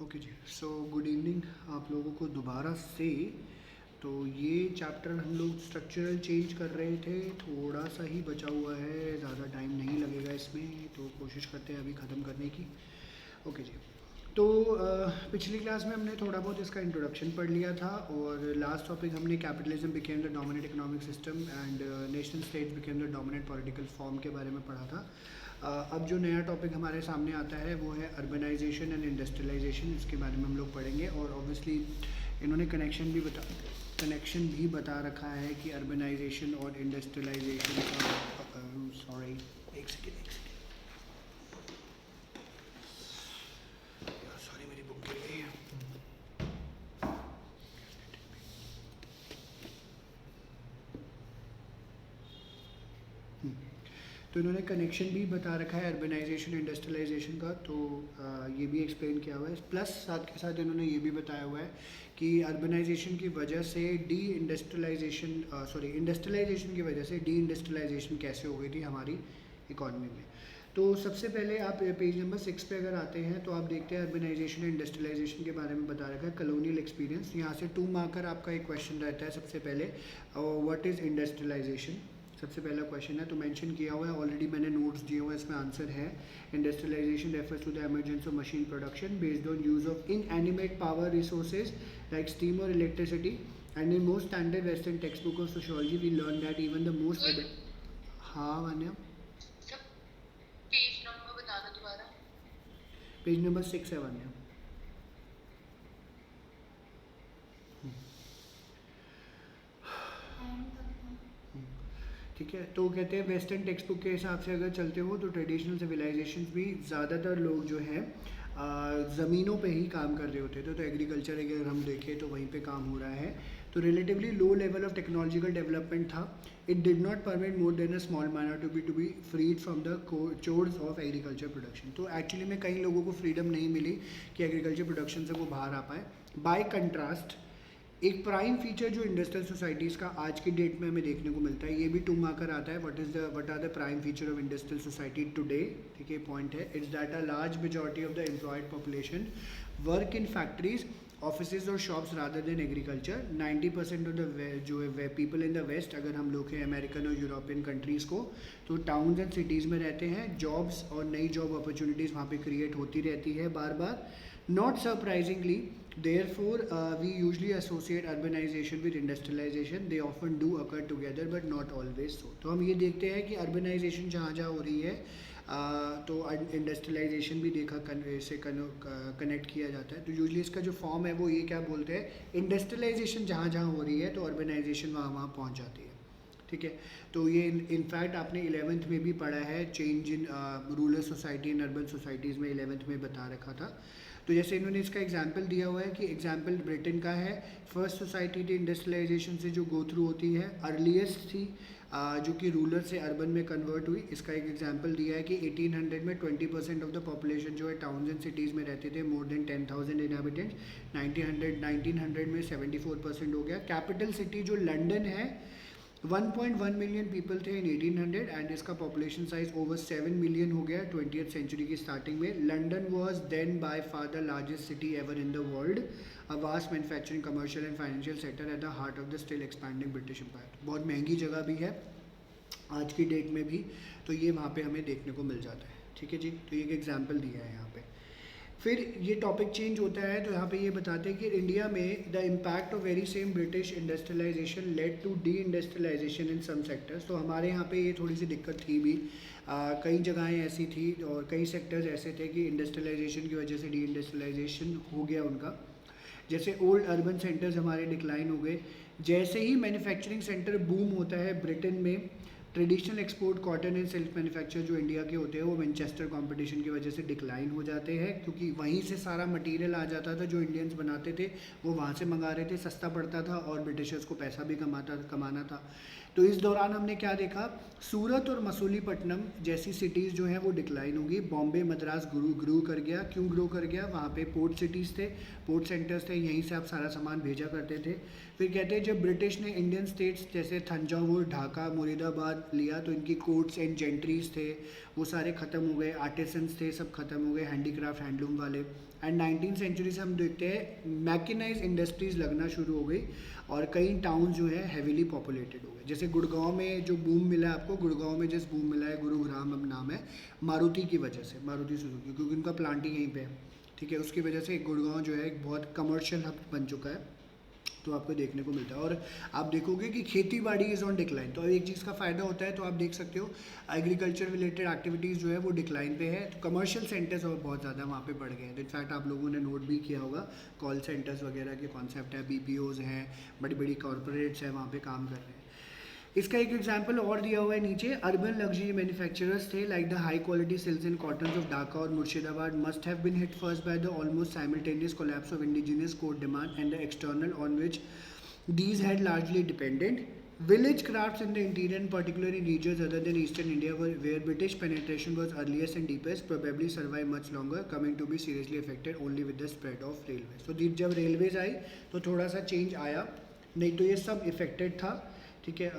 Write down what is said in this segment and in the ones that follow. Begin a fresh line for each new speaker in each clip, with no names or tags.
Okay जी। So good evening आप लोगों को दोबारा से। तो ये चैप्टर हम लोग स्ट्रक्चरल चेंज कर रहे थे, थोड़ा सा ही बचा हुआ है, ज़्यादा टाइम नहीं लगेगा इसमें, तो कोशिश करते हैं अभी ख़त्म करने की। ओके जी। तो पिछली क्लास में हमने थोड़ा बहुत इसका इंट्रोडक्शन पढ़ लिया था और लास्ट टॉपिक हमने capitalism became the dominant economic system and national states became the dominant political form के बारे में पढ़ा था। अब जो नया टॉपिक हमारे सामने आता है वो है अर्बनाइजेशन एंड इंडस्ट्रियलाइजेशन। इसके बारे में हम लोग पढ़ेंगे और ऑब्वियसली इन्होंने कनेक्शन भी बता रखा है कि अर्बनाइजेशन और इंडस्ट्रियलाइजेशन का सॉरी एक सेकेंड सॉरी मेरी बुक गिर गई है। तो इन्होंने कनेक्शन भी बता रखा है अर्बनाइजेशन इंडस्ट्रियलाइजेशन का, तो ये भी एक्सप्लेन किया हुआ है। प्लस साथ के साथ इन्होंने ये भी बताया हुआ है कि अर्बनाइजेशन की वजह से इंडस्ट्रियलाइजेशन की वजह से डी इंडस्ट्रियलाइजेशन कैसे हो गई थी हमारी इकॉनमी में। तो सबसे पहले आप पेज नंबर 6 पे अगर आते हैं तो आप देखते हैं अर्बनाइजेशन इंडस्ट्रियलाइजेशन के बारे में बता रखा है कलोनियल एक्सपीरियंस। यहाँ से 2 मार्कर आपका एक क्वेश्चन रहता है सबसे पहले, व्हाट इज़ इंडस्ट्रियलाइजेशन, सबसे पहला क्वेश्चन है। तो मेंशन किया हुआ है, ऑलरेडी मैंने नोट्स दिए हुए हैं, इसमें आंसर है। Industrialisation refers to the emergence of machine production based on use of inanimate power resources like steam और electricity and in most standard western textbook of sociology we learn that even the most हाँ मान्या
page number बता दो दोबारा।
Page number 6 है मान्या। ठीक है, तो कहते हैं वेस्टर्न टेक्स्ट बुक के हिसाब से अगर चलते हो तो ट्रेडिशनल सिविलाइजेशन भी ज़्यादातर लोग जो हैं ज़मीनों पे ही काम कर रहे होते थे। तो एग्रीकल्चर अगर हम देखें तो वहीं पे काम हो रहा है। तो relatively low level of technological development था। It did not permit more than a small minor to be freed from the chores of agriculture production. तो एक्चुअली में कई लोगों को फ्रीडम नहीं मिली कि एग्रीकल्चर प्रोडक्शन से वो बाहर आ पाए। बाय कंट्रास्ट एक प्राइम फीचर जो इंडस्ट्रियल सोसाइटीज़ का आज की डेट में हमें देखने को मिलता है, ये भी 2 मार्कर आता है, what are the prime feature of industrial society today. ठीक है, पॉइंट है, it's that a large majority of the employed population work in factories office और shops rather than agriculture. 90% of the जो है पीपल इन द वेस्ट, अगर हम लोग हैं अमेरिकन और यूरोपियन कंट्रीज़ को, तो टाउन्स एंड सिटीज़ में रहते हैं। जॉब्स और नई जॉब अपॉर्चुनिटीज़ वहाँ पे क्रिएट होती रहती है बार बार। Not surprisingly therefore we usually associate urbanization with industrialization. They often do occur together but not always so. तो हम ये देखते हैं कि अर्बनाइजेशन जहाँ जहाँ हो रही है तो इंडस्ट्रियलाइजेशन भी देखा से कनेक्ट किया जाता है। तो यूजली इसका जो फॉर्म है वो ये क्या बोलते हैं, इंडस्ट्रियलाइजेशन जहाँ जहाँ हो रही है तो अर्बनाइजेशन वहाँ वहाँ पहुँच जाती है। ठीक है, तो ये इनफैक्ट आपने 11th में भी पढ़ा है, change in rural society in urban societies में 11th में बता रखा था। तो जैसे इन्होंने इसका एग्जाम्पल दिया हुआ है कि एग्जाम्पल ब्रिटेन का है। फर्स्ट सोसाइटी थी इंडस्ट्रियलाइजेशन से जो गो थ्रू होती है, अर्लीस्ट थी जो कि रूरल से अर्बन में कन्वर्ट हुई। इसका एक एग्जाम्पल दिया है कि 1800 में 20% ऑफ द पॉपुलेशन जो है टाउन्स एंड सिटीज़ में रहते थे, मोर देन 10,000 इनहैबिटेंट्स। 1900 में 74% हो गया। कैपिटल सिटी जो लंदन है 1.1 मिलियन पीपल थे इन 1800 एंड इसका पॉपुलेशन साइज ओवर 7 मिलियन हो गया 20th सेंचुरी की स्टार्टिंग में। London was then by far the largest city ever in the world, a vast manufacturing commercial and financial sector at the heart of the still expanding British empire. बहुत महंगी जगह भी है आज की date में भी, तो ये वहाँ पे हमें देखने को मिल जाता है। ठीक है जी, तो ये एक एग्जाम्पल दिया है यहाँ पे। फिर ये टॉपिक चेंज होता है तो यहाँ पे ये बताते हैं कि इंडिया में the impact of very same British industrialisation led to deindustrialisation in some sectors. तो हमारे यहाँ पे ये थोड़ी सी दिक्कत थी भी, कई जगहें ऐसी थी और कई सेक्टर्स ऐसे थे कि इंडस्ट्रियलाइजेशन की वजह से डी इंडस्ट्रियलाइजेशन हो गया उनका। जैसे ओल्ड अर्बन सेंटर्स हमारे डिक्लाइन हो गए। जैसे ही मैन्युफैक्चरिंग सेंटर बूम होता है ब्रिटेन में, traditional export cotton and silk manufacture जो इंडिया के होते हैं वो मैनचेस्टर कंपटीशन की वजह से डिक्लाइन हो जाते हैं, क्योंकि वहीं से सारा मटेरियल आ जाता था जो इंडियंस बनाते थे, वो वहाँ से मंगा रहे थे, सस्ता पड़ता था और ब्रिटिशर्स को पैसा भी कमाना था। तो इस दौरान हमने क्या देखा, सूरत और मसूलीपट्टनम जैसी सिटीज़ जो हैं वो डिक्लाइन होगी। बॉम्बे मद्रास ग्रू कर गया। क्यों ग्रो कर गया, वहाँ पे पोर्ट सिटीज़ थे, पोर्ट सेंटर्स थे, यहीं से आप सारा सामान भेजा करते थे। फिर कहते हैं जब ब्रिटिश ने इंडियन स्टेट्स जैसे तंजावुर, ढाका, मुरीदाबाद लिया तो इनकी कोर्ट्स एंड जेंट्रीज थे वो सारे ख़त्म हो गए, आर्टिसंस थे सब खत्म हो गए, हैंडीक्राफ्ट हैंडलूम वाले। एंड 19th सेंचुरी से हम देखते हैं मैकेनाइज इंडस्ट्रीज लगना शुरू हो गई और कई टाउन जो है हैवीली पॉपुलेटेड हो गए। जैसे गुड़गांव में जो बूम मिला है आपको, गुड़गांव में जिस बूम मिला है, गुरुग्राम अब नाम है, मारुति की वजह से, मारुति सुजुकी, क्योंकि उनका प्लांट ही यहीं पे है, ठीक है। उसकी वजह से गुड़गांव जो है एक बहुत कमर्शियल हब बन चुका है, तो आपको देखने को मिलता है। और आप देखोगे कि खेती बाड़ी इज़ ऑन डिक्लाइन, तो एक चीज़ का फ़ायदा होता है, तो आप देख सकते हो एग्रीकल्चर रिलेटेड एक्टिविटीज़ जो है वो डिक्लाइन पे है, तो कमर्शियल सेंटर्स और बहुत ज़्यादा वहाँ पे बढ़ गए हैं। इनफैक्ट आप लोगों ने नोट भी किया होगा, कॉल सेंटर्स वगैरह के कॉन्सेप्ट है, बीपीओज़ हैं, बड़ी बड़ी कॉरपोरेट्स हैं, वहाँ पर काम कर रहे हैं। इसका एक एग्जांपल और दिया हुआ है नीचे, अर्बन लग्जरी मैन्युफैक्चरर्स थे like the high quality silks and cottons of Dhaka और Murshidabad must have been hit first by the almost simultaneous collapse of indigenous court demand and the external on which these had largely depended. Village crafts in the interior and particularly regions other than eastern India where British penetration was earliest and deepest probably survived much longer, coming to be seriously affected only with the spread of railways. So जब railways आई तो थोड़ा सा change आया, नहीं तो ये सब affected था, ठीक है।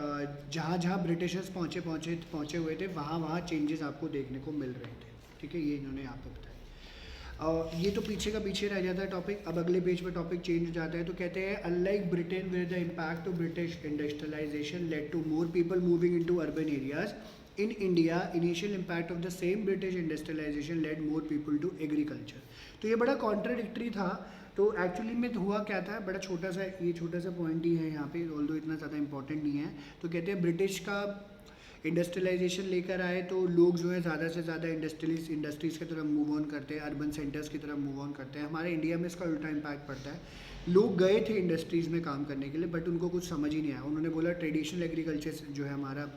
जहाँ जहाँ ब्रिटिशर्स पहुँचे हुए थे वहाँ चेंजेस आपको देखने को मिल रहे थे, ठीक है। ये इन्होंने यहाँ पे बताया। ये तो पीछे का पीछे रह जाता है टॉपिक। अब अगले पेज पर टॉपिक चेंज हो जाता है, तो कहते हैं unlike Britain where the impact of British industrialisation led to more people moving into urban areas, in India initial impact of the same British industrialisation led more people to agriculture. तो ये बड़ा contradictory था। तो actually में हुआ क्या था, बड़ा छोटा सा पॉइंट ही है यहाँ पे, ऑल्दो इतना ज़्यादा इंपॉर्टेंट नहीं है। तो कहते हैं ब्रिटिश का इंडस्ट्रियलाइजेशन लेकर आए तो लोग जो है ज़्यादा से ज़्यादा इंडस्ट्रीज़ की तरफ मूव ऑन करते हैं, अर्बन सेंटर्स की तरफ मूव ऑन करते हैं। हमारे इंडिया में इसका उल्टा इम्पैक्ट पड़ता है। लोग गए थे इंडस्ट्रीज़ में काम करने के लिए, बट उनको कुछ समझ ही नहीं आया। उन्होंने बोला ट्रेडिशनल एग्रीकल्चर जो है हमारा,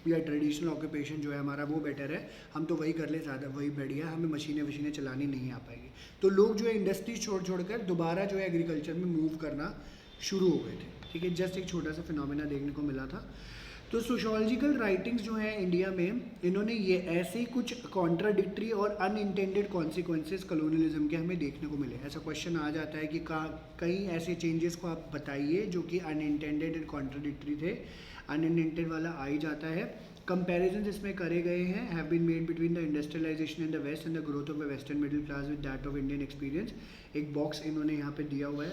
या ट्रेडिशनल ऑक्यूपेशन जो है हमारा वो बेटर है, हम तो वही कर ले, ज़्यादा वही बढ़िया, हमें मशीनें चलानी नहीं आ पाएगी। तो लोग जो है इंडस्ट्रीज छोड़ कर दोबारा जो है एग्रीकल्चर में मूव करना शुरू हो गए थे, ठीक है। जस्ट एक छोटा सा फिनोमेना देखने को मिला था। तो सोशोलॉजिकल राइटिंग्स जो हैं इंडिया में, इन्होंने ये ऐसे कुछ कॉन्ट्राडिक्टरी और अनइंटेंडेड कॉन्सिक्वेंसेस कॉलोनियलिज्म के हमें देखने को मिले। ऐसा क्वेश्चन आ जाता है कि कई ऐसे चेंजेस को आप बताइए जो कि अनइंटेंडेड एंड कॉन्ट्राडिक्टरी थे। अनइंटेंडेड वाला आ ही जाता है। कंपैरिजन इसमें करे गए हैं, have been made between the industrialisation in the west and the growth of the western middle class with that of Indian experience. एक बॉक्स इन्होंने यहाँ पे दिया हुआ है,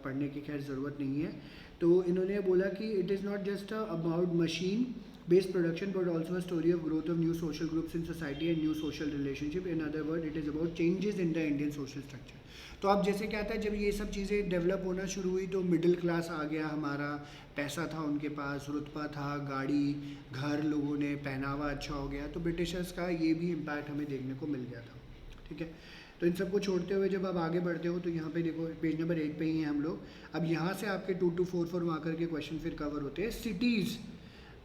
पढ़ने की खैर ज़रूरत नहीं है। तो इन्होंने बोला कि it is not just about machine based production but also a story of growth of new social groups in society and new social relationship. In other word it is about changes in the Indian social structure. तो अब जैसे क्या था, जब ये सब चीज़ें develop होना शुरू हुई तो मिडिल क्लास आ गया हमारा, पैसा था उनके पास, रुतबा था, गाड़ी, घर, लोगों ने पहनावा अच्छा हो गया। तो ब्रिटिशर्स का ये भी इम्पैक्ट हमें देखने को मिल गया था, ठीक है। तो इन सबको छोड़ते हुए जब आप आगे बढ़ते हो तो यहाँ पे देखो पेज नंबर 8 पे ही हैं हम लोग। अब यहाँ से आपके 2 to 4 मार्कर के क्वेश्चन फिर कवर होते हैं। सिटीज़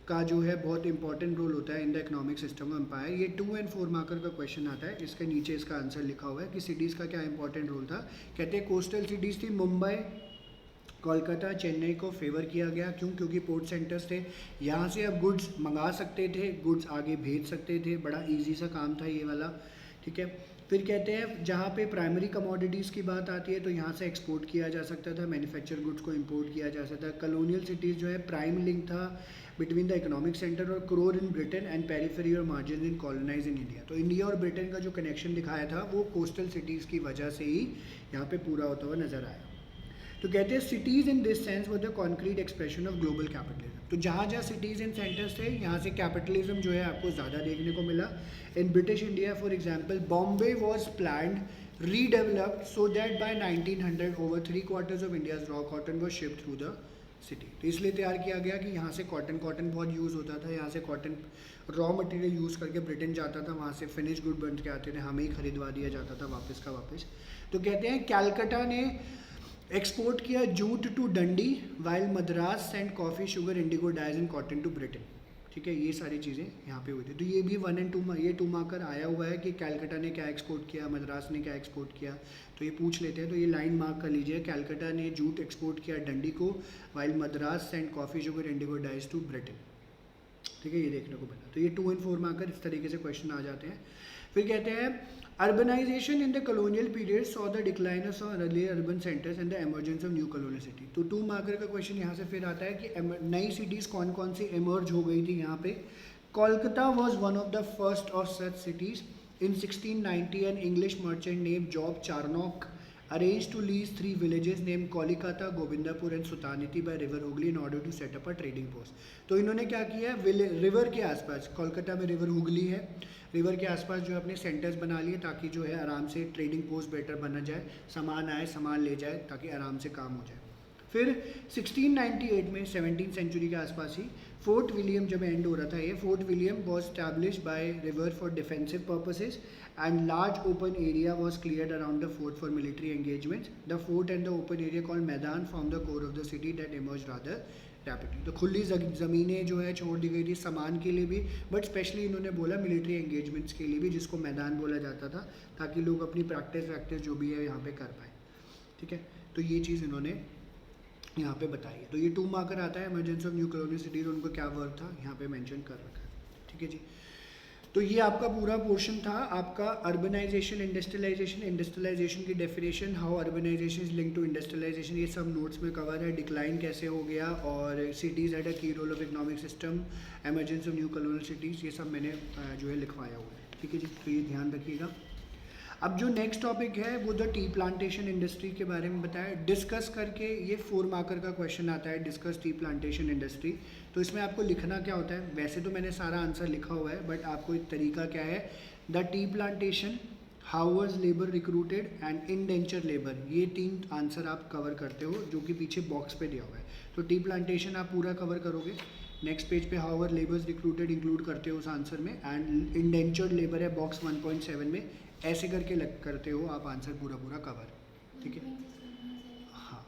का जो है बहुत इंपॉर्टेंट रोल होता है in the economic system of empire. ये 2 and 4 मार्कर का क्वेश्चन आता है। इसके नीचे इसका आंसर लिखा हुआ है कि सिटीज़ का क्या इंपॉर्टेंट रोल था। कहते हैं कोस्टल सिटीज़ थी मुंबई, कोलकाता, चेन्नई को फेवर किया गया। क्यों? क्योंकि पोर्ट सेंटर्स थे, यहाँ से आप गुड्स मंगा सकते थे, गुड्स आगे भेज सकते थे, बड़ा ईजी सा काम था ये वाला, ठीक है। फिर कहते हैं जहाँ पे प्राइमरी कमोडिटीज़ की बात आती है तो यहाँ से एक्सपोर्ट किया जा सकता था, मैन्युफैक्चर गुड्स को इंपोर्ट किया जा सकता था। कॉलोनियल सिटीज़ जो है प्राइम लिंक था बिटवीन द इकोनॉमिक सेंटर और core in Britain and periphery और margin in colonise in India. तो इंडिया और ब्रिटेन का जो कनेक्शन दिखाया था वो कोस्टल सिटीज़ की वजह से ही यहाँ पे पूरा होता हुआ नजर आया। तो कहते हैं cities in this sense were the concrete expression of global capitalism. तो जहाँ जहाँ सिटीज़ एंड सेंटर्स थे यहाँ से कैपिटलिज्म जो है आपको ज़्यादा देखने को मिला। In British India for example Bombay was planned redeveloped so that bye 1900 over 3/4 of India's raw cotton was shipped through the city. तो इसलिए तैयार किया गया कि यहाँ से कॉटन बहुत यूज़ होता था, यहाँ से कॉटन रॉ मटेरियल यूज़ करके ब्रिटेन जाता था, वहाँ से फिनिश गुड बन के आते थे, हमें ही खरीदवा दिया जाता था वापस का वापस। तो कहते हैं कैलकटा ने एक्सपोर्ट किया jute to Dundee while Madras send coffee, sugar, indigo, dyes and cotton to Britain, ठीक है। ये सारी चीज़ें यहाँ पे हुई थी। तो ये भी 1 and 2 ये 2 मार्कर आया हुआ है कि कैलकटा ने क्या एक्सपोर्ट किया, मद्रास ने क्या एक्सपोर्ट किया, तो ये पूछ लेते हैं। तो ये लाइन मार्क कर लीजिए, कैलकटा ने जूट एक्सपोर्ट किया डंडी को, while Madras send coffee, sugar, indigo, dyes to Britain, ठीक है। ये देखने को मिला। तो ये 2 and 4 मार्कर इस तरीके से क्वेश्चन आ जाते हैं। फिर कहते हैं urbanisation in the colonial period saw the decline of early urban centres and the emergence of new colonial city. तो 2 मार्कर का क्वेश्चन यहाँ से फिर आता है कि नई सिटीज़ कौन कौन सी एमर्ज हो गई थी यहाँ पे। Kolkata was one of the first of such cities In 1690, an English merchant named Job Charnock arranged to lease 3 villages named Kolikata, Govindapur and Sutaniti by river Hooghly in order to set up a trading post. तो इन्होंने क्या किया, river के आसपास, कोलकाता में river Hooghly है, river के आसपास जो है अपने सेंटर्स बना लिए ताकि जो है आराम से ट्रेडिंग पोस्ट बेटर बना जाए, सामान आए सामान ले जाए ताकि आराम से काम हो जाए. फिर 1698 में 17th सेंचुरी के आसपास ही फोर्ट विलियम जब एंड हो रहा था, ये fort William was establish by river for defensive purposes and large open area was cleared around the fort for military engagements. The fort and the open area called maidan form the core of the city that emerge rather rapidly. तो खुली ज़मीनें जो है छोड़ दी गई थी सामान के लिए भी, बट स्पेशली इन्होंने बोला मिलिट्री एंगेजमेंट्स के लिए भी, जिसको मैदान बोला जाता था, ताकि लोग अपनी प्रैक्टिस जो भी है यहाँ पे कर पाए. ठीक है, तो ये चीज़ इन्होंने यहाँ पे बताई है. तो ये 2 मार्कर आता है, emergency of new colony cities, उनको क्या वर्क था यहाँ पे मेंशन कर रखा है. ठीक है जी, तो ये आपका पूरा पोर्शन था आपका अर्बनाइजेशन, इंडस्ट्रियलाइजेशन की definition, how urbanisation is link to industrialisation, ये सब नोट्स में कवर है. डिक्लाइन कैसे हो गया और cities at a key role of economic system, emergency of new colonial cities, ये सब मैंने जो है लिखवाया हुआ है. ठीक है जी, तो ये ध्यान रखिएगा. अब जो नेक्स्ट टॉपिक है वो द टी प्लांटेशन इंडस्ट्री के बारे में बताया, डिस्कस करके. ये 4 मार्कर का क्वेश्चन आता है, डिस्कस टी प्लांटेशन इंडस्ट्री. तो इसमें आपको लिखना क्या होता है, वैसे तो मैंने सारा आंसर लिखा हुआ है, बट आपको एक तरीका क्या है, the tea plantation, how was labour recruited and indenture labour, ये 3 आंसर आप कवर करते हो जो कि पीछे बॉक्स पे दिया हुआ है. तो टी प्लांटेशन आप पूरा कवर करोगे. नेक्स्ट पेज पे how were labours recruited include करते हो उस आंसर में, एंड इंडेंचर्ड लेबर है बॉक्स 1.7 में. ऐसे करके करते हो आप आंसर पूरा कवर. ठीक है, हाँ,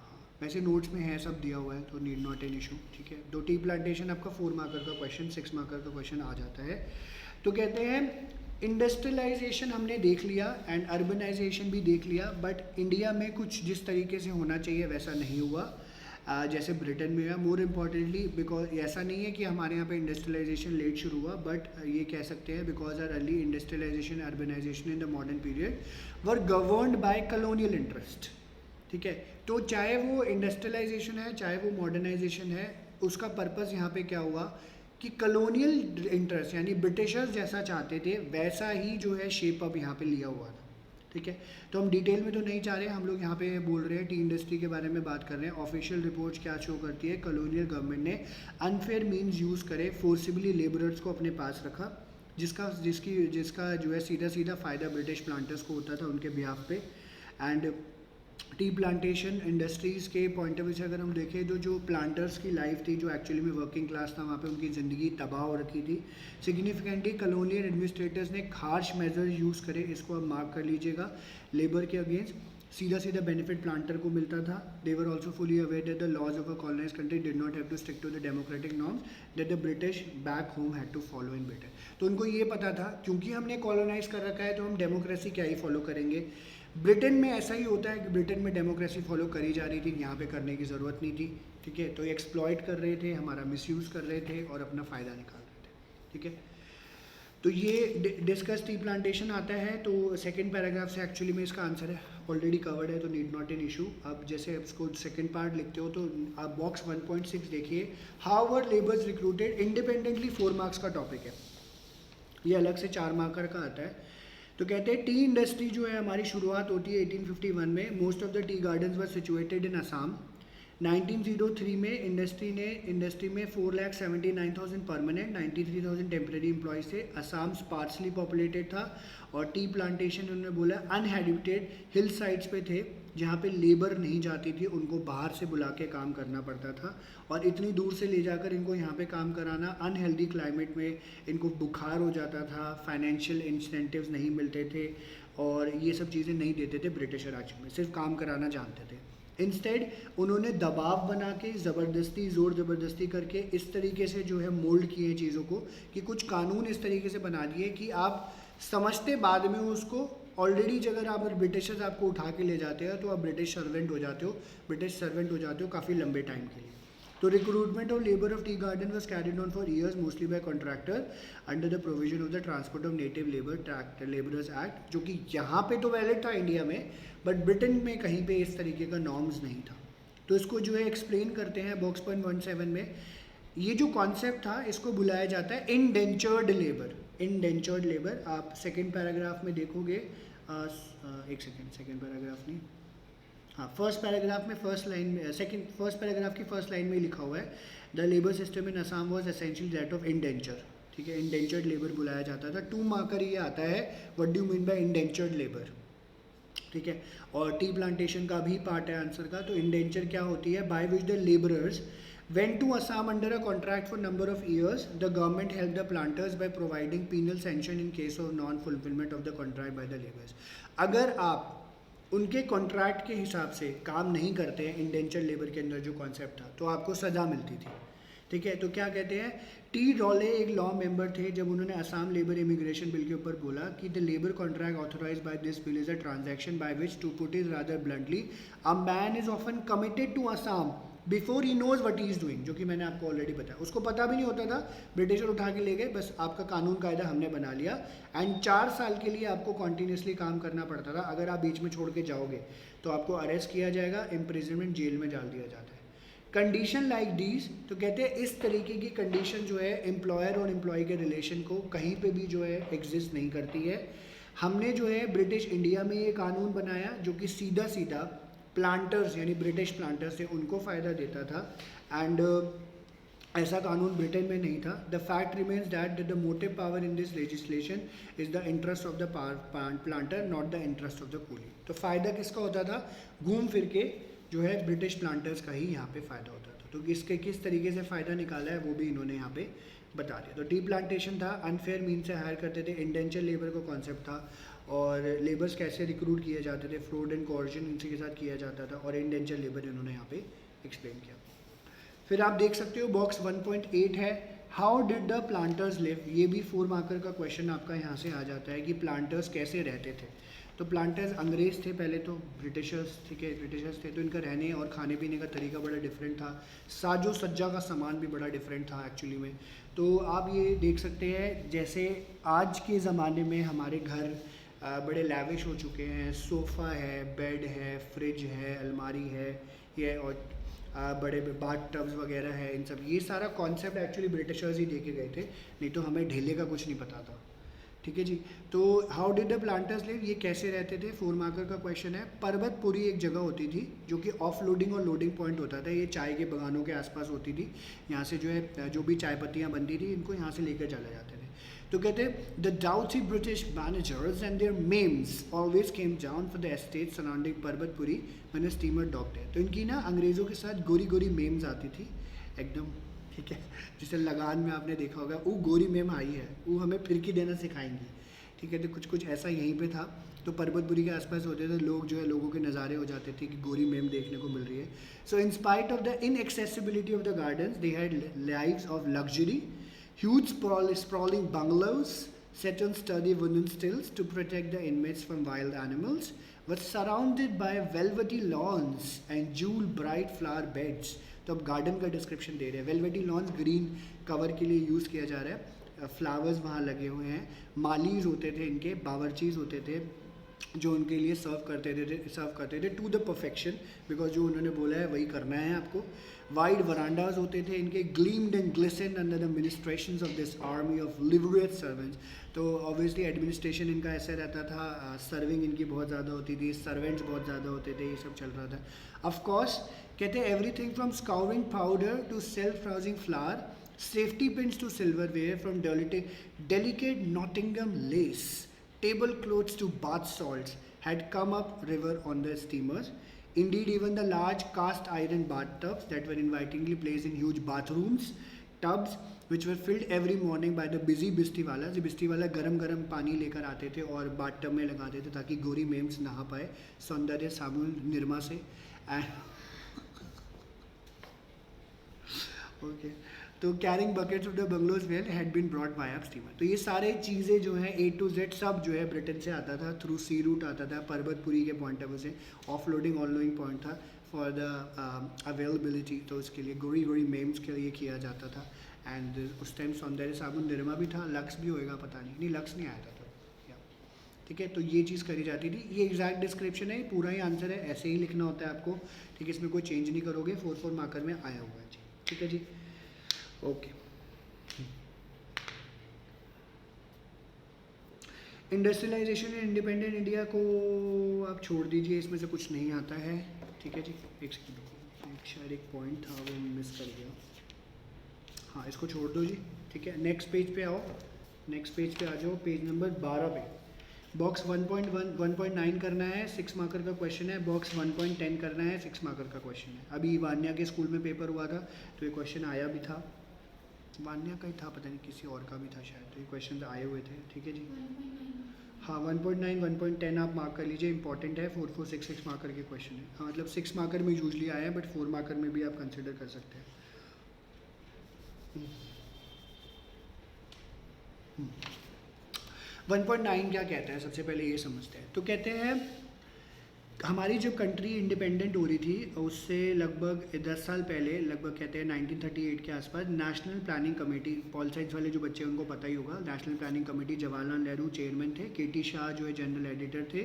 वैसे नोट्स में है सब दिया हुआ है, तो नीड नॉट एन इशू. ठीक है, तो टी प्लांटेशन आपका 4 मार्कर का क्वेश्चन, 6 मार्कर का क्वेश्चन आ जाता है. तो कहते हैं इंडस्ट्रियलाइजेशन हमने देख लिया एंड अर्बनाइजेशन भी देख लिया, बट इंडिया में कुछ जिस तरीके से होना चाहिए वैसा नहीं हुआ जैसे ब्रिटेन में है. मोर इम्पॉर्टेंटली बिकॉज ऐसा नहीं है कि हमारे यहाँ पे इंडस्ट्रियलाइजेशन लेट शुरू हुआ, बट ये कह सकते हैं because our early industrialisation urbanisation in the modern period were governed by colonial interest. ठीक है, तो चाहे वो इंडस्ट्रियलाइजेशन है चाहे वो मॉडर्नाइजेशन है, उसका पर्पज़ यहाँ पे क्या हुआ कि कॉलोनियल इंटरेस्ट यानी ब्रिटिशर्स जैसा चाहते थे वैसा ही जो है शेप अप यहाँ पे लिया हुआ था. ठीक है, तो हम डिटेल में तो नहीं चाह रहे, हम लोग यहाँ पे बोल रहे हैं टी इंडस्ट्री के बारे में बात कर रहे हैं. ऑफिशियल रिपोर्ट्स क्या शो करती है, कॉलोनियल गवर्नमेंट ने अनफेयर मीन्स यूज़ करे, फोर्सिबली लेबरर्स को अपने पास रखा, जिसका जो है सीधा फ़ायदा ब्रिटिश प्लांटर्स को होता था उनके बिहाफ पे. एंड टी प्लांटेशन इंडस्ट्रीज़ के पॉइंट ऑफ व्यू से अगर हम देखें तो जो प्लांटर्स की लाइफ थी, जो एक्चुअली में वर्किंग क्लास था, वहाँ पे उनकी ज़िंदगी तबाह हो रखी थी. सिग्निफिकेंटली कॉलोनियल एडमिनिस्ट्रेटर्स ने हार्श मेजर्स यूज़ करे, इसको आप मार्क कर लीजिएगा. लेबर के अगेंस्ट सीधा बेनिफिट प्लांटर को मिलता था. They were also fully aware that the laws of a colonise country did not have to stick to the democratic norms that the British back home had to follow in Britain. तो उनको ये पता था क्योंकि हमने colonise कर रखा है तो हम डेमोक्रेसी क्या ही फॉलो करेंगे. ब्रिटेन में ऐसा ही होता है कि ब्रिटेन में डेमोक्रेसी फॉलो करी जा रही थी, यहाँ पे करने की ज़रूरत नहीं थी. ठीक है, तो एक्सप्लॉइट कर रहे थे, हमारा मिसयूज़ कर रहे थे और अपना फ़ायदा निकाल रहे थे. ठीक है, तो ये डिस्कस टी प्लांटेशन आता है. तो सेकंड पैराग्राफ से एक्चुअली में इसका आंसर है ऑलरेडी कवर्ड है, तो नीड नॉट एन इशू. अब जैसे इसको सेकंड पार्ट लिखते हो तो आप बॉक्स 1.6 देखिए, how were labours recruited independently. 4 marks का टॉपिक है, ये अलग से 4 मार्कर का आता है. तो कहते हैं टी इंडस्ट्री जो है हमारी शुरुआत होती है 1851 में. Most of the tea gardens were situated in Assam. 1903 में इंडस्ट्री में 4,79,000 परमानेंट, 93,000 टेम्प्रेरी एम्प्लॉयज़ थे. असम स्पार्सली पॉपुलेटेड था और टी प्लांटेशन उन्होंने बोला अनहेबिटेड हिल साइड्स पे थे जहाँ पे लेबर नहीं जाती थी, उनको बाहर से बुला के काम करना पड़ता था और इतनी दूर से ले जाकर इनको यहाँ पे काम कराना. अनहेल्दी क्लाइमेट में इनको बुखार हो जाता था, फाइनेंशियल इंसेंटिव्स नहीं मिलते थे और ये सब चीज़ें नहीं देते थे ब्रिटिशर. एक्चुअली में सिर्फ काम कराना जानते थे. इंस्टेड उन्होंने दबाव बना के ज़ोर ज़बरदस्ती करके इस तरीके से जो है मोल्ड किए चीज़ों को कि कुछ कानून इस तरीके से बना दिए कि आप समझते बाद में उसको. ऑलरेडी अगर आप ब्रिटिशर्स आपको उठा के ले जाते हैं तो आप ब्रिटिश सर्वेंट हो जाते हो काफ़ी लंबे टाइम के लिए. तो recruitment of labour of tea garden was carried on for years mostly bye contractor under the provision of the transport of native labourers act, जो कि यहाँ पे तो वैलिड था इंडिया में, बट ब्रिटेन में कहीं पे इस तरीके का नॉर्म्स नहीं था. तो इसको जो है एक्सप्लेन करते हैं बॉक्स 1.17 में. ये जो कॉन्सेप्ट था इसको बुलाया जाता है इंडेंचर्ड लेबर. Indentured labour. आप सेकेंड पैराग्राफ में देखोगे, एक सेकेंड पैराग्राफ नहीं, हाँ फर्स्ट पैराग्राफ में फर्स्ट लाइन में फर्स्ट पैराग्राफ की फर्स्ट लाइन में ही लिखा हुआ है, the labour system in Assam was essentially that of indenture. ठीक है, इंडेंचर्ड लेबर बुलाया जाता था। 2 मार्कर ये आता है, what do you mean by indentured labour. ठीक है, और टी प्लांटेशन का भी पार्ट है आंसर का। तो इंडेंचर क्या होती है, by which the labourers went to Assam under a contract for number of years. The government helped the planters by providing penal sanction in case of non-fulfillment of the contract by the laborers. अगर आप उनके contract के हिसाब से काम नहीं करते हैं, इंडेंचर लेबर के अंदर जो कॉन्सेप्ट था, तो आपको सज़ा मिलती थी। ठीक है, तो क्या कहते हैं, टी डॉले एक लॉ मेंबर थे जब उन्होंने असम लेबर इमिग्रेशन बिल के ऊपर बोला कि the labour contract authorise by this bill is a transaction by which, to put is rather bluntly, a man is often committed to Assam before he knows what he is doing, जो कि मैंने आपको already बताया। उसको पता भी नहीं होता था, ब्रिटिशर उठा के ले गए, बस आपका कानून कायदा हमने बना लिया, एंड 4 साल के लिए आपको कॉन्टीन्यूसली काम करना पड़ता था। अगर आप बीच में छोड़ के जाओगे तो आपको अरेस्ट किया जाएगा, इम्प्रिजनमेंट, जेल में डाल दिया जाता है। कंडीशन लाइक दीज, तो कहते हैं इस तरीके की कंडीशन जो है एम्प्लॉयर और एम्प्लॉय के रिलेशन को कहीं पे भी जो है एग्जिस्ट नहीं करती है। हमने जो है ब्रिटिश इंडिया में ये कानून बनाया जो कि सीधा सीधा प्लांटर्स यानी ब्रिटिश प्लांटर्स थे उनको फ़ायदा देता था, एंड ऐसा कानून ब्रिटेन में नहीं था। The fact remains that the motive power in this legislation is the interest of the planter, not the interest of the coolie. तो फ़ायदा किसका होता था, घूम फिर के जो है ब्रिटिश प्लांटर्स का ही यहाँ पे फ़ायदा होता था। तो इसके किस तरीके से फ़ायदा निकाला है वो भी इन्होंने यहाँ पे बता दिया। तो टी प्लांटेशन था, अनफेयर मीन से हायर करते थे, इंडेंचर लेबर का कॉन्सेप्ट था, और लेबर्स कैसे रिक्रूट किए जाते थे, फ्रॉड एंड कोर्जन इनसे के साथ किया जाता था, और इंडेंचर लेबर इन्होंने यहाँ पे एक्सप्लेन किया। फिर आप देख सकते हो बॉक्स 1.8 है, how did the planters live. ये भी 4 मार्कर का क्वेश्चन आपका यहाँ से आ जाता है कि प्लांटर्स कैसे रहते थे। तो प्लांटर्स अंग्रेज़ थे पहले, तो ब्रिटिशर्स, ठीक है, ब्रिटिशर्स थे, तो इनका रहने और खाने पीने का तरीका बड़ा डिफरेंट था, साजो सज्जा का सामान भी बड़ा डिफरेंट था एक्चुअली में। तो आप ये देख सकते हैं जैसे आज के ज़माने में हमारे घर बड़े लैविश हो चुके हैं, सोफ़ा है, बेड है, फ्रिज है, अलमारी है, ये और बड़े बाथ टब्स वगैरह है, इन सब ये सारा कॉन्सेप्ट एक्चुअली ब्रिटिशर्स ही दे के गए थे, नहीं तो हमें ढेले का कुछ नहीं पता था। ठीक है जी, तो how did the planters live, ये कैसे रहते थे, 4 मार्कर का क्वेश्चन है। पर्वतपुरी एक जगह होती थी जो कि ऑफ लोडिंग और लोडिंग पॉइंट होता था, ये चाय के बागानों के आसपास होती थी। यहाँ से जो है जो भी चाय पत्तियाँ बनती थी इनको यहाँ से लेकर चले जाते थे। तो कहते हैं the doughty British managers and their mems always came down for the estate surrounding Parvatpuri when a steamer docked है। तो इनकी ना अंग्रेज़ों के साथ गोरी गोरी मेम्स आती थी एकदम, ठीक है, जिसे लगान में आपने देखा होगा, वो गोरी मेम आई है, वो हमें फिरकी देना सिखाएंगी। ठीक है, तो कुछ कुछ ऐसा यहीं पे था। तो पर्वतपुरी के आसपास होते थे लोग, जो है लोगों के नज़ारे हो जाते थे कि गोरी मेम देखने को मिल रही है। So in spite of the inaccessibility of the gardens they had lives of luxury, huge sprawling bungalows set on sturdy wooden stills to protect the inmates from wild animals, was surrounded by velvety lawns and jewel bright flower beds. तो अब garden का description दे रहे हैं। Velvety loans green cover के लिए use किया जा रहा है, फ्लावर्स वहाँ लगे हुए हैं, मालीज होते थे इनके, बावर्चीज़ होते थे जो उनके लिए सर्व करते थे टू द परफेक्शन, बिकॉज जो उन्होंने बोला है वही करना है आपको। वाइड वरांडाज होते थे इनके, gleamed and glistened under the ministrations of this army of liveried servants. तो ऑब्वियसली एडमिनिस्ट्रेशन इनका ऐसे रहता था, सर्विंग इनकी बहुत ज़्यादा होती थी, सर्वेंट्स बहुत ज़्यादा होते थे, ये सब चल रहा था। ऑफकोर्स कहते हैं everything from scouring powder to self raising flour, safety pins to silverware, from delicate Nottingham lace, tablecloths to bath salts had come up river on the steamers. Indeed, even the large cast iron bathtubs that were invitingly placed in huge bathrooms, tubs which were filled every morning by the busy बिस्तीवाला। बिस्तीवाला गरम गरम पानी लेकर आते थे और bath tub में लगाते थे ताकि गोरी मेम्स नहा पाए सौंदर्य साबुन निरमा से। ओके, तो carrying buckets of the bungalows well had been brought by up steamer. तो ये सारे चीज़ें जो हैं A to Z सब जो है ब्रिटेन से आता था, थ्रू सी रूट आता था, पर्वतपुरी के पॉइंट ऑफ व्यू से of loading on loading point था फॉर द अवेलेबिलिटी। तो उसके लिए गोरी गोरी मेम्स के लिए किया जाता था। एंड उस टाइम सौंदर्य साबुन निरमा भी था, लक्स भी होएगा पता नहीं लक्स नहीं आया था तो या ठीक है। तो ये चीज़ करी जाती थी। ये एग्जैक्ट डिस्क्रिप्शन है, पूरा ही आंसर है, ऐसे ही लिखना होता है आपको, ठीक है, इसमें कोई चेंज नहीं करोगे, 4 मार्कर में आया हुआ है जी, ठीक है जी, okay. Industrialisation in independent India को आप छोड़ दीजिए, इसमें से कुछ नहीं आता है। ठीक है जी, एक सेकंड, शायद एक पॉइंट था वो मिस कर गया। हाँ, इसको छोड़ दो जी। ठीक है, नेक्स्ट पेज पे आओ, नेक्स्ट पेज पे आ जाओ, पेज नंबर 12 पे। बॉक्स 1.1 1.9 करना है, 6 मार्कर का क्वेश्चन है। बॉक्स 1.10 करना है, 6 मार्कर का क्वेश्चन है। अभी वान्या के स्कूल में पेपर हुआ था तो ये क्वेश्चन आया भी था, वान्या का ही था, पता नहीं किसी और का भी था शायद, तो ये क्वेश्चन आए हुए थे। ठीक है जी, हाँ 1.9 1.10 आप मार्क कर लीजिए, इंपॉर्टेंट है। 4 4 6 6 मार्कर के क्वेश्चन है। हाँ मतलब 6 मार्कर में यूजली आया है, बट 4 मार्कर में भी आप कंसिडर कर सकते हैं। 1.9 क्या कहता है, सबसे पहले ये समझते हैं। तो कहते हैं हमारी जो कंट्री इंडिपेंडेंट हो रही थी उससे लगभग 10 साल पहले, लगभग कहते हैं 1938 के आसपास, national planning committee, pol science वाले जो बच्चे हैं उनको पता ही होगा, national planning committee, Jawaharlal Nehru chairman थे, के.टी. शाह जो है जनरल एडिटर थे।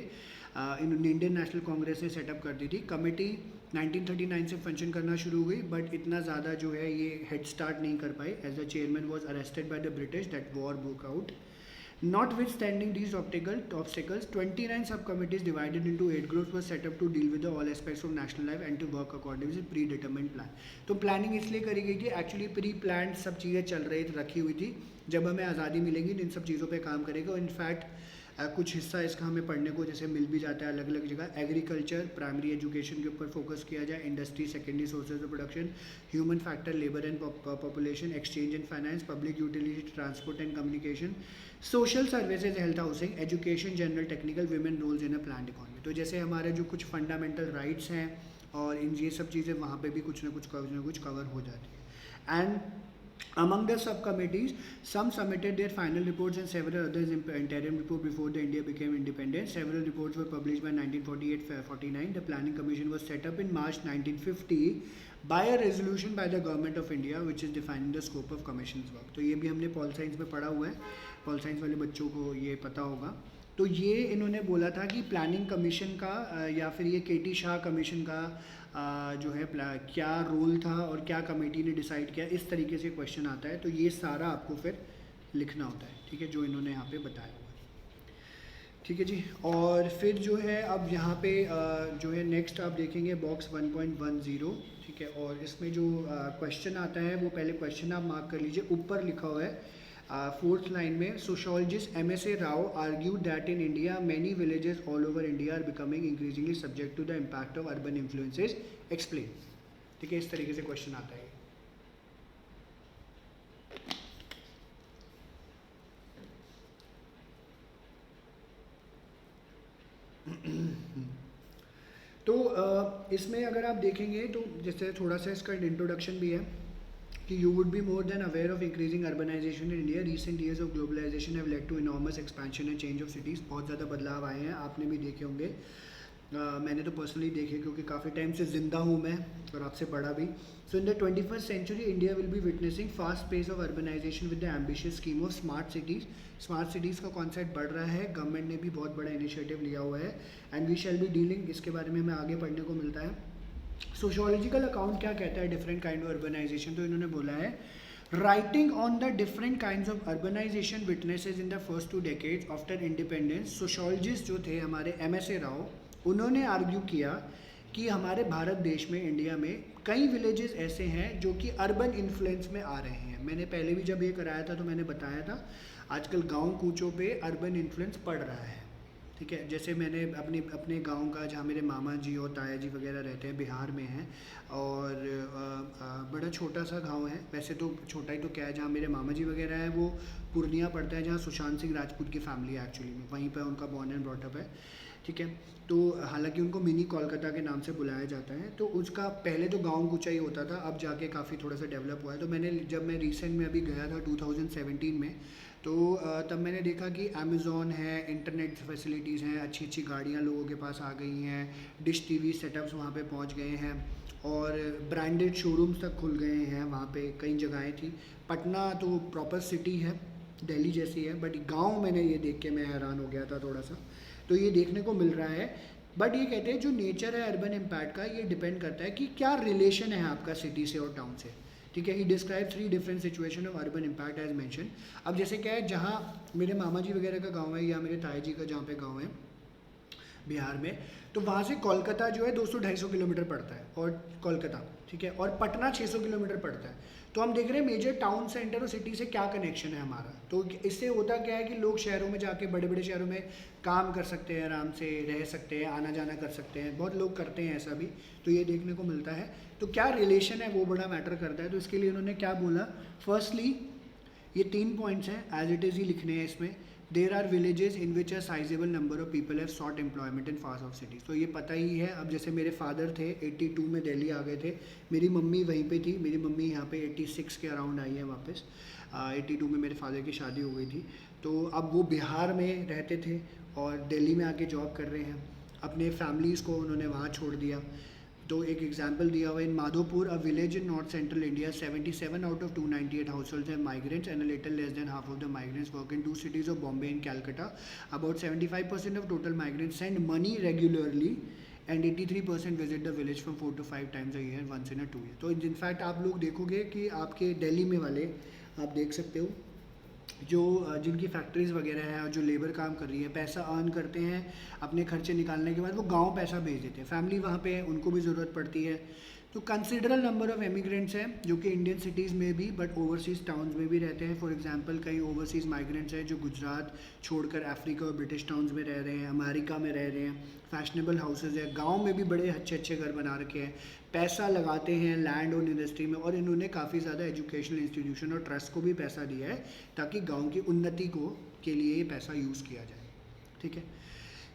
इंडियन नेशनल कांग्रेस ने सेटअप कर दी थी कमेटी। 1939 से फंक्शन करना शुरू हुई, बट इतना ज़्यादा जो है ये हेड स्टार्ट नहीं कर पाई। As the chairman was arrested by the British, that war broke out. Notwithstanding these obstacles, 29 subcommittees divided into 8 groups were set up to deal with all aspects of national life and to work according to a predetermined plan. तो planning इसलिए करी गई थी, actually pre plan सब चीज़ें चल रही रखी हुई थी। जब हमें आज़ादी मिलेगी इन सब चीज़ों पे काम करेगा। इनफैक्ट कुछ हिस्सा इसका हमें पढ़ने को जैसे मिल भी जाता है अलग अलग जगह। एग्रीकल्चर, प्राइमरी एजुकेशन के ऊपर फोकस किया जाए, industry, secondary sources of production, human factor, labour and population, exchange and finance, public utility, transport and communication, social services, health, housing, education, general, technical, women roles in a planned economy. तो जैसे हमारे जो कुछ fundamental rights हैं और इन ये सब चीज़ें वहाँ पे भी कुछ ना कुछ कवर हो जाती है। And among the subcommittees, some submitted their final reports and several others interim report before the India became independent. Several reports were published by 1948-49. The Planning Commission was set up in March 1950 by a resolution by the Government of India, which is defining the scope of Commission's work. तो ये भी हमने pol science में पढ़ा हुआ है, pol science वाले बच्चों को ये पता होगा। तो ये इन्होंने बोला था कि प्लानिंग कमीशन का या फिर ये के.टी. शाह कमीशन का जो है क्या रोल था और क्या कमेटी ने डिसाइड किया, इस तरीके से क्वेश्चन आता है। तो ये सारा आपको फिर लिखना होता है, ठीक है, जो इन्होंने यहाँ पे बताया हुआ है। ठीक है जी, और फिर जो है अब यहाँ पे जो है नेक्स्ट आप देखेंगे बॉक्स 1.10, ठीक है, और इसमें जो क्वेश्चन आता है वो पहले क्वेश्चन आप मार्क कर लीजिए। ऊपर लिखा हुआ है 4th लाइन में, sociologist M.S.A. Rao argued that in India many villages all over India are becoming increasingly subject to the impact of urban influences. Explain. ठीक है, इस तरीके से क्वेश्चन आता है। तो इसमें अगर आप देखेंगे तो जैसे थोड़ा सा इसका इंट्रोडक्शन भी है कि you would be more than aware of increasing urbanization in India. Recent years of globalization have led to enormous expansion and change of cities. बहुत ज़्यादा बदलाव आए हैं, आपने भी देखे होंगे, मैंने तो पर्सनली देखे क्योंकि काफ़ी टाइम से ज़िंदा हूँ मैं और आपसे पढ़ा भी। So in the 21st century, India will be witnessing fast pace of urbanization with the ambitious scheme of smart cities. Smart cities का कॉन्सेप्ट बढ़ रहा है, गवर्नमेंट ने भी बहुत बड़ा इनिशिएटिव लिया हुआ है। And we shall be dealing, इसके बारे में हमें आगे पढ़ने को मिलता है। सोशियोलॉजिकल अकाउंट क्या कहता है डिफरेंट काइंड ऑफ अर्बनाइजेशन, तो इन्होंने बोला है writing on the different kinds of urbanisation witnesses in the first 2 decades after independence, sociologist जो थे हमारे M.S.A. राव, उन्होंने आर्ग्यू किया कि हमारे भारत देश में, इंडिया में कई विलेजेस ऐसे हैं जो कि अर्बन इन्फ्लुएंस में आ रहे हैं। मैंने पहले भी जब ये कराया था तो मैंने बताया था आजकल गांव कूचों पे अर्बन इन्फ्लुएंस पड़ रहा है। ठीक है, जैसे मैंने अपने गांव का, जहाँ मेरे मामा जी और ताया जी वगैरह रहते हैं, बिहार में हैं, और बड़ा छोटा सा गांव है, वैसे तो छोटा ही तो क्या है, जहाँ मेरे मामा जी वगैरह हैं वो पूर्णिया पड़ता है, जहाँ सुशांत सिंह राजपूत की फैमिली है एक्चुअली में, वहीं पर उनका बॉर्न एंड ब्रॉटअप है। ठीक है, तो हालांकि उनको मिनी कोलकाता के नाम से बुलाया जाता है। तो उसका पहले तो गांव कूचा ही होता था, अब जाके काफ़ी थोड़ा सा डेवलप हुआ है। तो जब मैं रिसेंट में अभी गया था 2017 में, तो तब मैंने देखा कि अमेज़ॉन है, इंटरनेट फैसिलिटीज़ हैं, अच्छी अच्छी गाड़ियाँ लोगों के पास आ गई हैं, डिश टीवी सेटअप्स वहाँ पे पहुँच गए हैं, और ब्रांडेड शोरूम्स तक खुल गए हैं वहाँ पे, कई जगहें थी। पटना तो प्रॉपर सिटी है, दिल्ली जैसी है, बट गांव मैंने ये देख के मैं हैरान हो गया था थोड़ा सा। तो ये देखने को मिल रहा है, बट ये कहते हैं जो नेचर है अर्बन इम्पैक्ट का, ये डिपेंड करता है कि क्या रिलेशन है आपका सिटी से और टाउन से। ठीक है। He describe 3 different situation of urban impact as mention. अब जैसे क्या है, जहाँ मेरे मामा जी वगैरह का गांव है या मेरे ताया जी का जहाँ पे गांव है बिहार में, तो वहाँ से कोलकाता जो है 200-250 किलोमीटर पड़ता है, और कोलकाता, ठीक है, और पटना 600 किलोमीटर पड़ता है। तो हम देख रहे हैं मेजर टाउन सेंटर और सिटी से क्या कनेक्शन है हमारा। तो इससे होता क्या है कि लोग शहरों में जाके, बड़े बड़े शहरों में काम कर सकते हैं, आराम से रह सकते हैं, आना जाना कर सकते हैं, बहुत लोग करते हैं ऐसा भी, तो ये देखने को मिलता है। तो क्या रिलेशन है वो बड़ा मैटर करता है। तो इसके लिए उन्होंने क्या बोला, फर्स्टली ये 3 पॉइंट्स हैं, एज इट इज़ ही लिखने हैं इसमें। There are villages in which a sizeable number of people have sought employment in fast of cities. तो ये पता ही है। अब जैसे मेरे फादर थे 82 में दिल्ली आ गए थे, मेरी मम्मी वहीं पे थी, मेरी मम्मी यहाँ पे 86 के अराउंड आई है वापस। 82 में मेरे फादर की शादी हो गई थी। तो अब वो बिहार में रहते थे और दिल्ली में आके जॉब कर रहे हैं, अपने फैमिलीज़ को उन्होंने वहाँ छोड़ दिया। तो एक एग्जांपल दिया हुआ, in Madhopur, a village in north central India, 77 out of 298 households हैं migrants and a little less than half of the migrants work in 2 cities of Bombay and Calcutta. About 75% of total migrants send money regularly and 83% visit the village from 4 to 5 times a year, once in a 2 year। तो in fact आप लोग देखोगे कि आपके दिल्ली में वाले, आप देख सकते हो, जो जिनकी फैक्ट्रीज़ वगैरह है और जो लेबर काम कर रही है, पैसा अर्न करते हैं, अपने खर्चे निकालने के बाद वो गांव पैसा भेज देते हैं, फैमिली वहाँ पे है, उनको भी ज़रूरत पड़ती है। तो कंसिडरल नंबर ऑफ़ एमिग्रेंट्स हैं जो कि इंडियन सिटीज़ में भी बट ओवरसीज़ टाउन्स में भी रहते हैं। फॉर एग्जांपल कई ओवरसीज़ माइग्रेंट्स हैं जो गुजरात छोड़कर अफ्रीका और ब्रिटिश टाउन्स में रह रहे हैं, अमेरिका में रह रहे हैं। फैशनेबल हाउसेज है, गांव में भी बड़े अच्छे अच्छे घर बना रखे हैं, पैसा लगाते हैं लैंड और इंडस्ट्री में, और इन्होंने काफ़ी ज़्यादा एजुकेशनल इंस्टीट्यूशन और ट्रस्ट को भी पैसा दिया है ताकि गाँव की उन्नति को के लिए ये पैसा यूज़ किया जाए, ठीक है।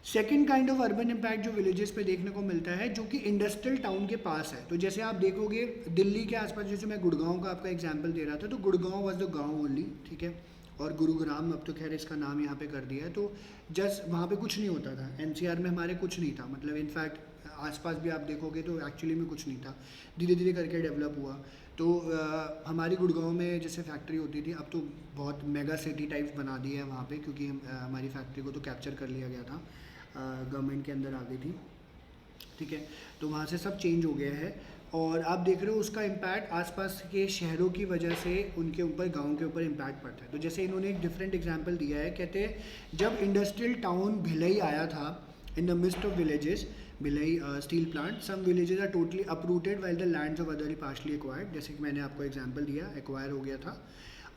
Second kind of urban impact जो विलेजेस पे देखने को मिलता है, जो कि इंडस्ट्रियल टाउन के पास है। तो जैसे आप देखोगे दिल्ली के आसपास, जैसे मैं गुड़गांव का आपका एग्जांपल दे रहा था, तो गुड़गांव वाज द गांव ओनली, ठीक है, और गुरुग्राम अब तो खैर इसका नाम यहाँ पे कर दिया है। तो जस्ट वहाँ पे कुछ नहीं होता था, एनसीआर में हमारे कुछ नहीं था, मतलब इनफैक्ट आसपास भी आप देखोगे तो एक्चुअली में कुछ नहीं था, धीरे धीरे करके डेवलप हुआ। तो हमारी गुड़गांव में जैसे फैक्ट्री होती थी, अब तो बहुत मेगा सिटी टाइप्स बना दी है वहाँ पे, क्योंकि हमारी फैक्ट्री को तो कैप्चर कर लिया गया था, गवर्नमेंट के अंदर आ गई थी, ठीक है। तो वहाँ से सब चेंज हो गया है, और आप देख रहे हो उसका इम्पैक्ट आसपास के शहरों की वजह से उनके ऊपर, गांव के ऊपर इम्पैक्ट पड़ता है। तो जैसे इन्होंने एक डिफरेंट एग्जांपल दिया है, कहते हैं जब इंडस्ट्रियल टाउन भिलई आया था, in the midst of villages, Bhilai steel plant, some villages are totally uprooted while the lands of other partially acquired. जैसे कि मैंने आपको एग्जाम्पल दिया, एक्वायर हो गया था,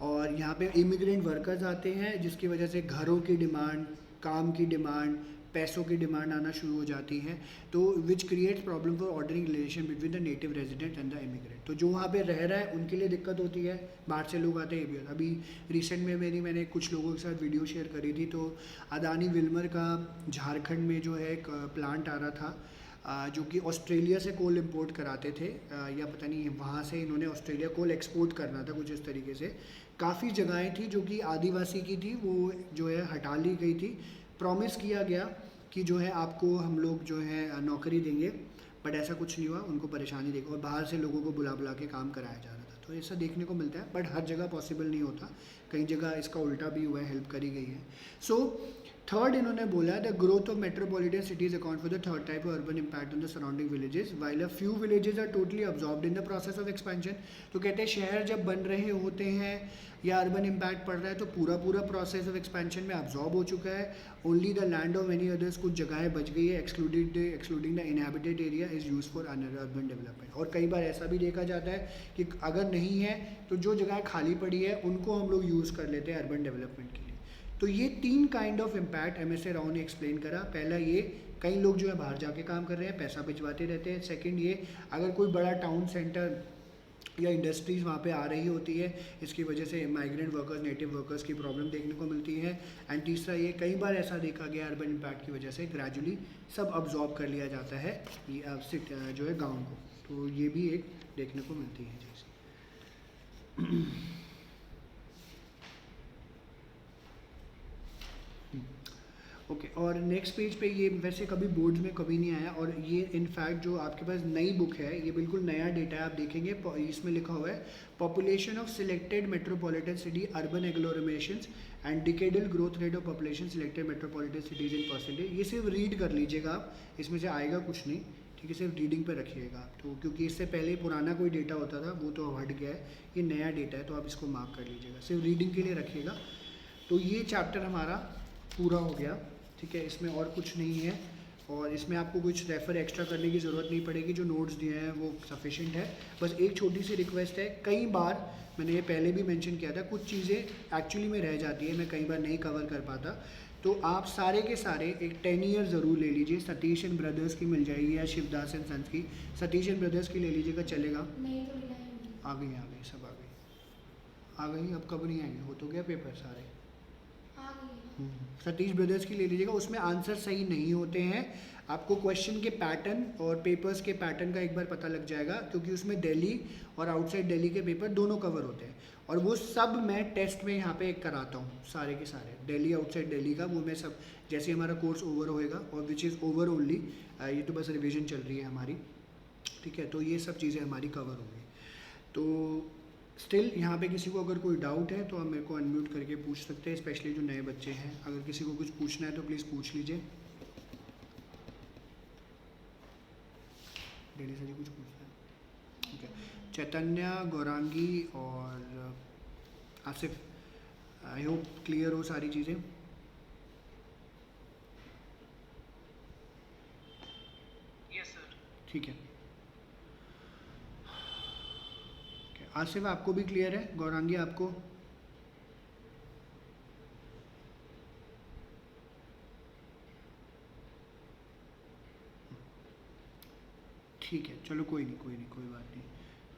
और यहाँ पे इमिग्रेंट वर्कर्स आते हैं जिसकी वजह से घरों की डिमांड, काम की डिमांड, पैसों की डिमांड आना शुरू हो जाती है। तो which creates problem for ordering relation between the native resident and the immigrant. तो जो वहाँ पे रह रहा है उनके लिए दिक्कत होती है, बाहर से लोग आते हैं। अभी रिसेंट में मैंने कुछ लोगों के साथ वीडियो शेयर करी थी, तो अदानी विल्मर का झारखंड में जो है एक प्लांट आ रहा था, जो कि ऑस्ट्रेलिया से कोल इंपोर्ट कराते थे, या पता नहीं वहाँ से इन्होंने ऑस्ट्रेलिया कोल एक्सपोर्ट करना था कुछ इस तरीके से। काफ़ी जगहें थी जो कि आदिवासी की थी, वो जो है हटा ली गई थी। प्रॉमिस किया गया कि जो है आपको हम लोग जो है नौकरी देंगे, बट ऐसा कुछ नहीं हुआ, उनको परेशानी देखो, और बाहर से लोगों को बुला बुला के काम कराया जा रहा था। तो ऐसा देखने को मिलता है, बट हर जगह पॉसिबल नहीं होता, कई जगह इसका उल्टा भी हुआ है, हेल्प करी गई है। सो थर्ड इन्होंने बोला, the growth of metropolitan cities account for the third type of urban impact on the surrounding villages, while a few villages are totally absorbed in the process of expansion. तो कहते हैं शहर जब बन रहे होते हैं या अर्बन इम्पैक्ट पड़ रहा है, तो पूरा प्रोसेस ऑफ एक्सपेंशन में अब्जॉर्ब हो चुका है। Only the land of any others, कुछ जगहें बच गई है, excluding the inhabited area is use for urban development. और कई बार ऐसा भी देखा जाता है कि अगर नहीं है तो जो जगह खाली पड़ी है उनको हम लोग यूज़ कर लेते हैं अर्बन डेवलपमेंट के लिए। तो ये 3 kind of impact MSA Rao ने एक्सप्लेन करा। पहला ये, कई लोग जो है बाहर जाके काम कर रहे हैं, पैसा भिजवाते रहते हैं। सेकंड ये, अगर कोई बड़ा टाउन सेंटर या इंडस्ट्रीज़ वहाँ पे आ रही होती है, इसकी वजह से माइग्रेंट वर्कर्स, नेटिव वर्कर्स की प्रॉब्लम देखने को मिलती है। एंड तीसरा ये, कई बार ऐसा देखा गया अर्बन इम्पैक्ट की वजह से ग्रेजुअली सब अब्जॉर्ब कर लिया जाता है ये जो है गाँव को। तो ये भी एक देखने को मिलती है जैसे। ओके, और नेक्स्ट पेज पे ये वैसे कभी बोर्ड्स में कभी नहीं आया, और ये इनफैक्ट जो आपके पास नई बुक है, ये बिल्कुल नया डेटा है। आप देखेंगे इसमें लिखा हुआ है population of selected metropolitan city urban agglomerations and decadal growth rate of population selected metropolitan cities in percentage. ये सिर्फ रीड कर लीजिएगा आप, इसमें से आएगा कुछ नहीं, ठीक है, सिर्फ रीडिंग पे रखिएगा आप, तो क्योंकि इससे पहले पुराना कोई डेटा होता था वो तो अब हट गया है, ये नया डेटा है, तो आप इसको मार्क कर लीजिएगा, सिर्फ रीडिंग के लिए रखिएगा। तो ये चैप्टर हमारा पूरा हो गया, ठीक है, इसमें और कुछ नहीं है, और इसमें आपको कुछ रेफ़र एक्स्ट्रा करने की ज़रूरत नहीं पड़ेगी, जो नोट्स दिए हैं वो सफिशेंट है। बस एक छोटी सी रिक्वेस्ट है, कई बार मैंने ये पहले भी मेंशन किया था, कुछ चीज़ें एक्चुअली में रह जाती है, मैं कई बार नहीं कवर कर पाता, तो आप सारे के सारे एक 10 ईयर ज़रूर ले लीजिए। सतीश एंड ब्रदर्स की मिल जाएगी या शिवदास एंड सन्स की, सतीश एंड ब्रदर्स की ले लीजिएगा, चलेगा?
नहीं तो नहीं।
आ गई सब आ गई, अब कब नहीं आएंगे, हो तो गया पेपर सारे।
आ गई।
सतीश ब्रदर्स की ले लीजिएगा, उसमें आंसर सही नहीं होते हैं, आपको क्वेश्चन के पैटर्न और पेपर्स के पैटर्न का एक बार पता लग जाएगा, क्योंकि उसमें दिल्ली और आउटसाइड दिल्ली के पेपर दोनों कवर होते हैं, और वो सब मैं टेस्ट में यहाँ पे एक कराता हूँ, सारे के सारे दिल्ली आउटसाइड दिल्ली का, वो मैं सब जैसे हमारा कोर्स ओवर होएगा, और विच इज़ ओवर ओनली, ये तो बस रिवीजन चल रही है हमारी, ठीक है, तो ये सब चीज़ें हमारी कवर होंगी। तो स्टिल यहाँ पे किसी को अगर कोई डाउट है तो आप मेरे को अनम्यूट करके पूछ सकते हैं, स्पेशली जो नए बच्चे हैं, अगर किसी को कुछ पूछना है तो प्लीज़ पूछ लीजिए। डेली से जी कुछ पूछना है? ठीक है, चैतन्य, गौरांगी और आसिफ, आई होप क्लियर हो सारी चीज़ें।
Yes sir.
ठीक है, आसिफ आपको भी क्लियर है? गौरांगी आपको? ठीक है, चलो कोई बात नहीं,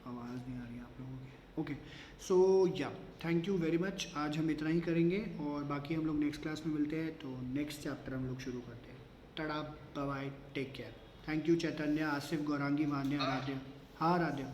आवाज़ नहीं आ रही आप लोगों की। ओके, सो या थैंक यू वेरी मच, आज हम इतना ही करेंगे, और बाकी हम लोग नेक्स्ट क्लास में मिलते हैं, तो नेक्स्ट चैप्टर हम लोग शुरू करते हैं। Tata, bye bye, take care. Thank you Chaitanya, Asif, Gaurangi, Manya, Aaradhya. हाँ आराध्य।